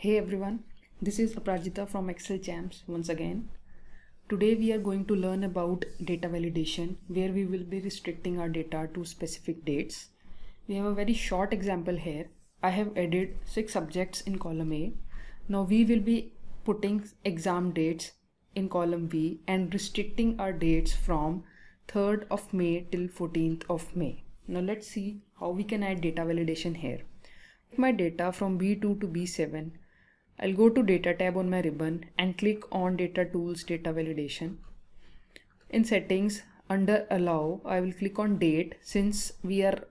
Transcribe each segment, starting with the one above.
Hey everyone, this is Aprajita from Excel Champs once again. Today we are going to learn about data validation, where we will be restricting our data to specific dates. We have a very short example here. I have added 6 subjects in column A. Now we will be putting exam dates in column B and restricting our dates from 3rd of May till 14th of May. Now let's see how we can add data validation here. My data from B2 to B7. I'll go to data tab on my ribbon and click on data tools data validation. In settings under allow, I will click on date since we are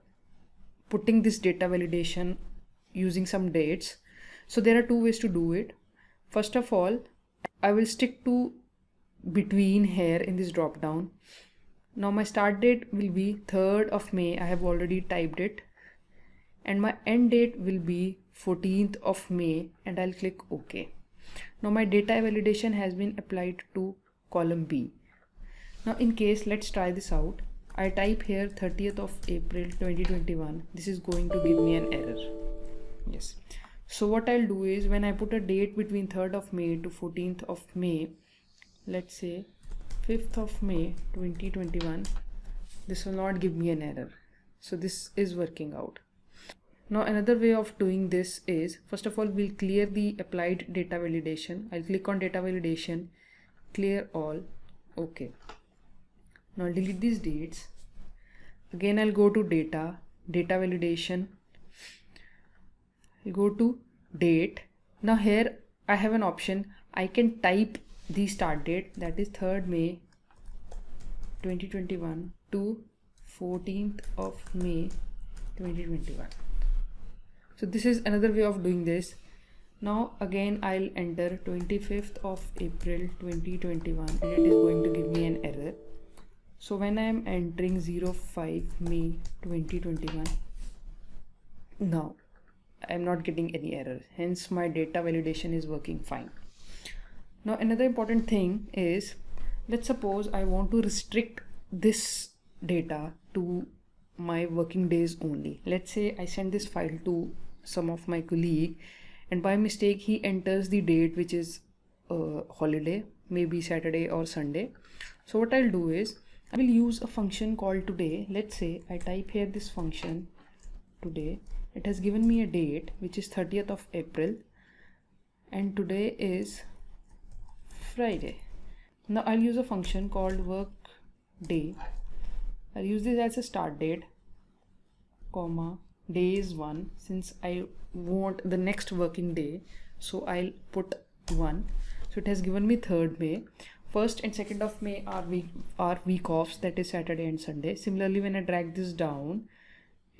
putting this data validation using some dates. So there are two ways to do it. First of all, I will stick to between here in this drop down. Now my start date will be 3rd of May. I have already typed it. And my end date will be 14th of May and I'll click OK. Now my data validation has been applied to column B. Now in case, let's try this out. I type here 30th of April 2021. This is going to give me an error. Yes. So what I'll do is when I put a date between 3rd of May to 14th of May, let's say 5th of May 2021, this will not give me an error. So this is working out. Now another way of doing this is, first of all, we'll clear the applied data validation. I'll click on data validation, clear all, OK. Now I'll delete these dates. Again, I'll go to data validation. I'll go to date. Now here I have an option. I can type the start date, that is 3rd May 2021 to 14th of May 2021. So this is another way of doing this. Now again I'll enter 25th of April 2021 and it is going to give me an error. So when I am entering 05 May 2021, now I am not getting any error. Hence my data validation is working fine. Now another important thing is, let's suppose I want to restrict this data to my working days only. Let's say I send this file to some of my colleague and by mistake he enters the date which is holiday, maybe Saturday or Sunday. So what I'll do is I will use a function called today. Let's say I type here this function today. It has given me a date which is 30th of April and today is Friday. Now I'll use a function called work day. I'll use this as a start date, comma, day is 1 since I want the next working day, so I'll put 1. So it has given me 3rd May. 1st and 2nd of May are week offs, that is Saturday and Sunday. Similarly, when I drag this down,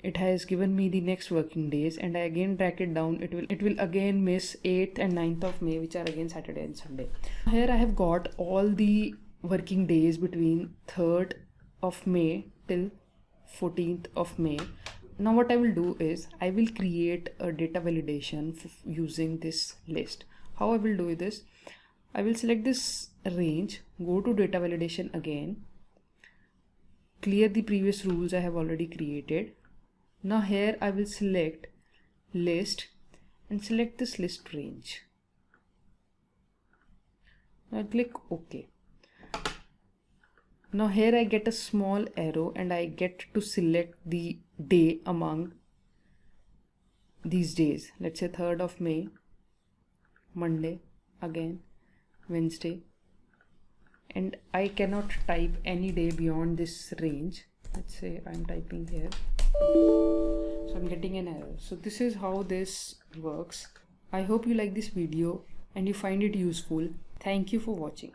it has given me the next working days, and I again drag it down, it will again miss 8th and 9th of May, which are again Saturday and Sunday. Here I have got all the working days between 3rd of May till 14th of May. Now what I will do is I will create a data validation using this list. How I will do this? I will select this range, go to data validation again, clear the previous rules I have already created. Now here I will select list and select this list range. Now click OK. Now here I get a small arrow and I get to select the day among these days. Let's say 3rd of May, Monday, again Wednesday, and I cannot type any day beyond this range. Let's say I'm typing here, so I'm getting an error. So this is how this works. I hope you like this video and you find it useful. Thank you for watching.